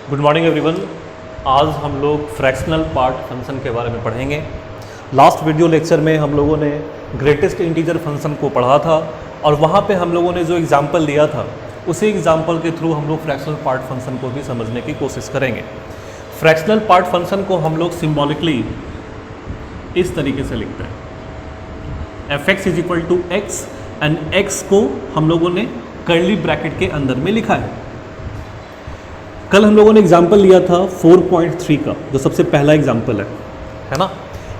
Good morning everyone. आज हम लोग फ्रैक्शनल पार्ट फंक्शन के बारे में पढ़ेंगे। लास्ट वीडियो लेक्चर में हम लोगों ने ग्रेटेस्ट इंटीजर फंक्शन को पढ़ा था और वहाँ पे हम लोगों ने जो एग्जाम्पल लिया था उसी एग्जाम्पल के थ्रू हम लोग फ्रैक्शनल पार्ट फंक्शन को भी समझने की कोशिश करेंगे। फ्रैक्शनल पार्ट फंक्शन को हम लोग सिम्बॉलिकली इस तरीके से लिखते हैं, fx is equal to x and x को हम लोगों ने कर्ली ब्रैकेट के अंदर में लिखा है। कल हम लोगों ने एग्जाम्पल लिया था 4.3 का, जो सबसे पहला एग्जाम्पल है ना।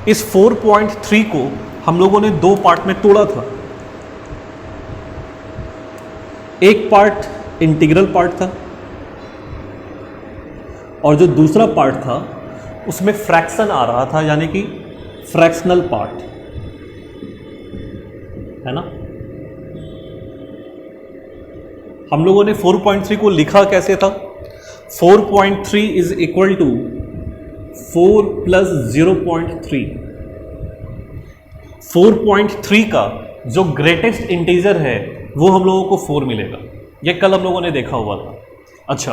इस 4.3 को हम लोगों ने दो पार्ट में तोड़ा था। एक पार्ट इंटीग्रल पार्ट था और जो दूसरा पार्ट था उसमें फ्रैक्शन आ रहा था, यानी कि फ्रैक्शनल पार्ट, है ना। हम लोगों ने 4.3 को लिखा कैसे था? 4.3 इज इक्वल टू 4 प्लस 0.3। 4.3 का जो ग्रेटेस्ट इंटीजर है वो हम लोगों को 4 मिलेगा। ये कल हम लोगों ने देखा हुआ था। अच्छा,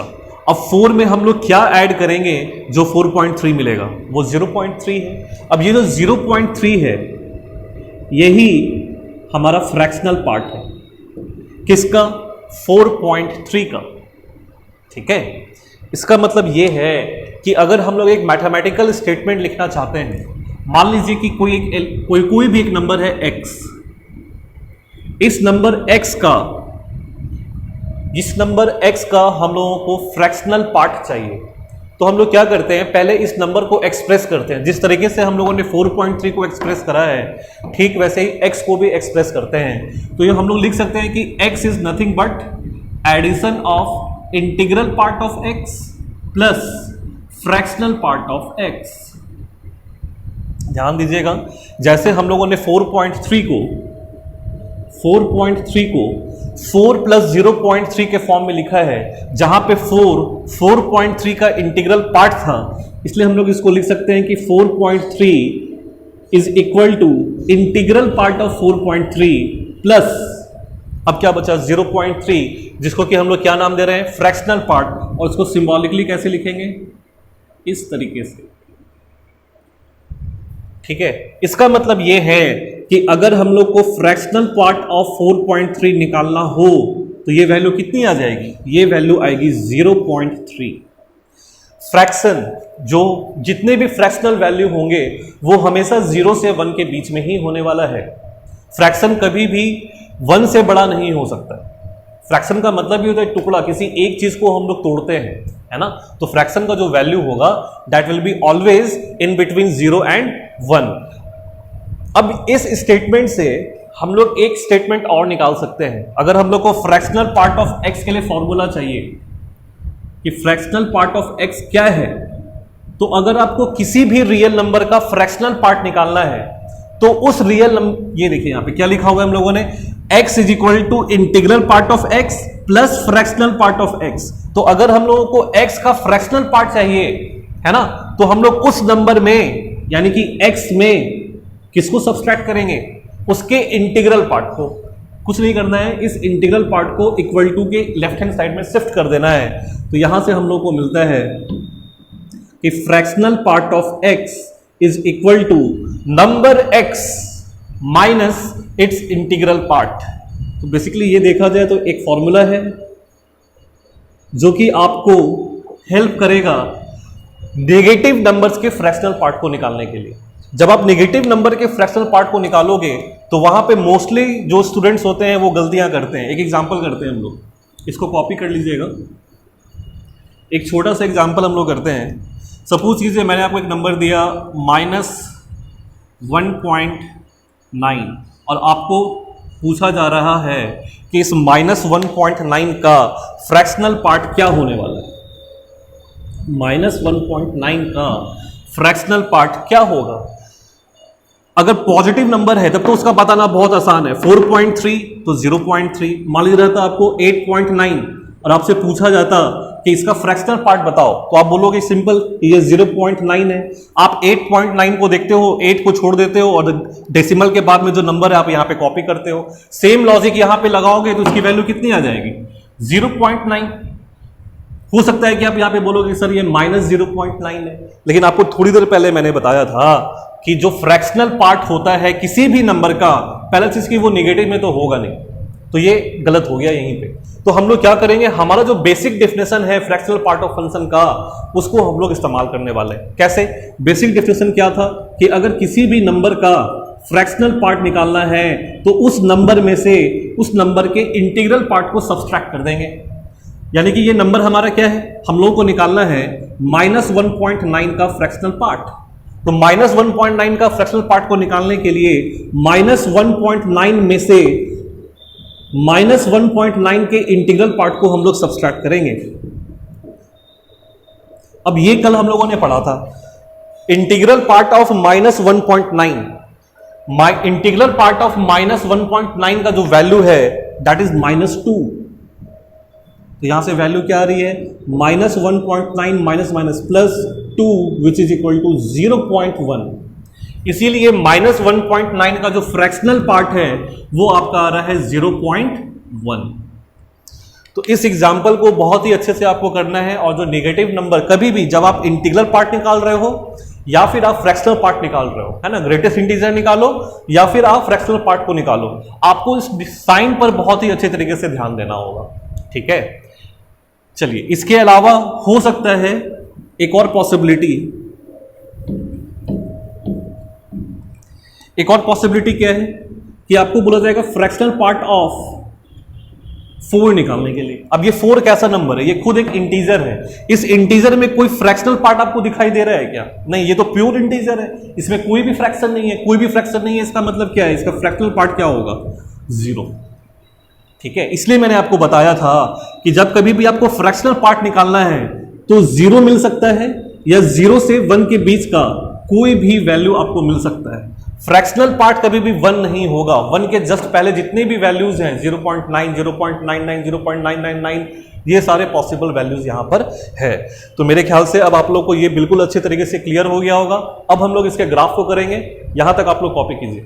अब 4 में हम लोग क्या ऐड करेंगे जो 4.3 मिलेगा? वो 0.3 है। अब ये जो 0.3 है यही हमारा फ्रैक्शनल पार्ट है। किसका? 4.3 का। ठीक है, इसका मतलब ये है कि अगर हम लोग एक मैथमेटिकल स्टेटमेंट लिखना चाहते हैं, मान लीजिए कि कोई भी एक नंबर है x, इस नंबर x का हम लोगों को फ्रैक्शनल पार्ट चाहिए, तो हम लोग क्या करते हैं, पहले इस नंबर को एक्सप्रेस करते हैं। जिस तरीके से हम लोगों ने 4.3 को एक्सप्रेस करा है ठीक वैसे ही x को भी एक्सप्रेस करते हैं। तो ये हम लोग लिख सकते हैं कि x is nothing but addition of integral part of x plus fractional part of x। ध्यान दीजिएगा, जैसे हम लोगों ने 4.3 को 4 प्लस 0.3 के फॉर्म में लिखा है, जहां पे 4.3 का इंटीग्रल पार्ट था, इसलिए हम लोग इसको लिख सकते हैं कि 4.3 is equal to integral part of 4.3 plus, अब क्या बचा, 0.3, जिसको कि हम लोग क्या नाम दे रहे हैं, फ्रैक्शनल पार्ट। और इसको सिंबॉलिकली कैसे लिखेंगे? इस तरीके से। ठीक है, इसका मतलब यह है कि अगर हम लोग को फ्रैक्शनल पार्ट ऑफ 4.3 निकालना हो तो ये वैल्यू कितनी आ जाएगी? ये वैल्यू आएगी 0.3। फ्रैक्शन, जो जितने भी फ्रैक्शनल वैल्यू होंगे वो हमेशा 0 से 1 के बीच में ही होने वाला है। फ्रैक्शन कभी भी 1 से बड़ा नहीं हो सकता। फ्रैक्शन का मतलब ही होता है टुकड़ा, किसी एक चीज को हम लोग तोड़ते हैं, है ना। तो फ्रैक्शन का जो वैल्यू होगा that will be always in between 0 and 1। अब इस स्टेटमेंट से हम लोग एक स्टेटमेंट और निकाल सकते हैं। अगर हम लोग को फ्रैक्शनल पार्ट ऑफ x के लिए फॉर्मूला चाहिए कि फ्रैक्शनल पार्ट ऑफ x क्या है, तो अगर आपको किसी भी रियल नंबर का फ्रैक्शनल पार्ट निकालना है तो उस रियल नंबर, ये देखिए यहां पे क्या लिखा हुआ है हम लोगों ने, x is equal to integral part of x plus fractional part of x। तो अगर हम लोगों को x का फ्रैक्शनल पार्ट चाहिए, है ना, तो हम लोग उस नंबर में यानी कि x में किसको सब्सट्रैक्ट करेंगे? उसके इंटीग्रल पार्ट को। कुछ नहीं करना है, इस इंटीग्रल पार्ट को इक्वल टू के लेफ्ट हैंड साइड में शिफ्ट कर देना है। तो यहां से हम लोग को मिलता है कि fractional part of x is equal to number x minus its integral part. तो बेसिकली ये देखा जाए तो एक फॉर्मूला है जो कि आपको हेल्प करेगा नेगेटिव नंबर्स के फ्रैक्शनल पार्ट को निकालने के लिए। जब आप नेगेटिव नंबर के फ्रैक्शनल पार्ट को निकालोगे तो वहां पे मोस्टली जो स्टूडेंट्स होते हैं वो गलतियां करते हैं। एक एग्जांपल करते हैं हम लोग, इसको कॉपी कर लीजिएगा। एक छोटा सा एग्जांपल हम लोग करते हैं। सपोज कीजिए मैंने आपको एक नंबर दिया -1.9 और आपको पूछा जा रहा है कि इस -1.9 का फ्रैक्शनल पार्ट क्या होने वाला है। -1.9 का फ्रैक्शनल पार्ट क्या होगा? अगर पॉजिटिव नंबर है तब तो उसका बताना बहुत आसान है। 4.3 तो 0.3, मान लीजिए रहता आपको 8.9 और आपसे पूछा जाता कि इसका फ्रैक्शनल पार्ट बताओ, तो आप बोलोगे सिंपल, ये 0.9 है। आप 8.9 को देखते हो, 8 को छोड़ देते हो और डेसिमल के बाद में जो नंबर है आप यहाँ पे कॉपी करते हो। सेम लॉजिक यहाँ पे लगाओगे तो उसकी वैल्यू कितनी आ जाएगी? 0.9। हो सकता है कि आप यहां पे बोलोगे सर ये -0.9 है, लेकिन आपको थोड़ी देर पहले मैंने बताया था कि जो फ्रैक्शनल पार्ट होता है किसी भी नंबर का, पहले चीज की वो नेगेटिव में तो होगा नहीं, तो ये गलत हो गया यहीं पे। तो हम लोग क्या करेंगे, हमारा जो बेसिक डेफिनेशन है फ्रैक्शनल पार्ट ऑफ फंक्शन का, उसको हम लोग इस्तेमाल करने वाले हैं। कैसे? बेसिक डेफिनेशन क्या था कि अगर किसी भी नंबर का फ्रैक्शनल पार्ट निकालना है तो उस नंबर में से उस नंबर के इंटीग्रल पार्ट को सब्सट्रैक्ट कर देंगे। यानी कि ये नंबर हमारा क्या है, हम लोगों को निकालना है -1.9 का फ्रैक्शनल पार्ट। तो -1.9 का फ्रैक्शनल पार्ट को निकालने के लिए -1.9 में से -1.9 के इंटीग्रल पार्ट को हम लोग सब्सट्रैक्ट करेंगे। अब ये कल हम लोगों ने पढ़ा था, integral part of -1.9, integral part of -1.9 का जो वैल्यू है दैट इज -2। तो यहां से वैल्यू क्या आ रही है, -1.9 minus +2 which is equal to 0.1। इसीलिए -1.9 का जो फ्रैक्शनल पार्ट है वो आपका आ रहा है 0.1। तो इस एग्जाम्पल को बहुत ही अच्छे से आपको करना है, और जो नेगेटिव नंबर कभी भी जब आप इंटीग्रल पार्ट निकाल रहे हो या फिर आप फ्रैक्शनल पार्ट निकाल रहे हो, है ना, ग्रेटेस्ट इंटीजर निकालो या फिर आप फ्रैक्शनल पार्ट को निकालो, आपको इस साइन पर बहुत ही अच्छे तरीके से ध्यान देना होगा। ठीक है, चलिए इसके अलावा हो सकता है एक और पॉसिबिलिटी, क्या है कि आपको बोला जाएगा फ्रैक्शनल पार्ट ऑफ 4 निकालने के लिए। अब ये 4 कैसा नंबर है, ये खुद एक इंटीजर है। इस इंटीजर में कोई फ्रैक्शनल पार्ट आपको दिखाई दे रहा है क्या? नहीं, ये तो प्योर इंटीजर है, इसमें कोई भी फ्रैक्शन नहीं है, कोई भी फ्रैक्शन नहीं है। इसका मतलब क्या है, इसका फ्रैक्शनल पार्ट क्या होगा, 0। ठीक है, इसलिए मैंने आपको बताया था कि जब कभी भी आपको फ्रैक्शनल पार्ट निकालना है तो 0 मिल सकता है या 0 से 1 के बीच का कोई भी वैल्यू आपको मिल सकता है। फ्रैक्शनल पार्ट कभी भी 1 नहीं होगा। 1 के जस्ट पहले जितने भी वैल्यूज हैं 0.9, 0.99, 0.999, ये सारे पॉसिबल वैल्यूज यहां पर है। तो मेरे ख्याल से अब आप लोग को ये बिल्कुल अच्छे तरीके से क्लियर हो गया होगा। अब हम लोग इसके ग्राफ को करेंगे, यहां तक आप लोग कॉपी कीजिए।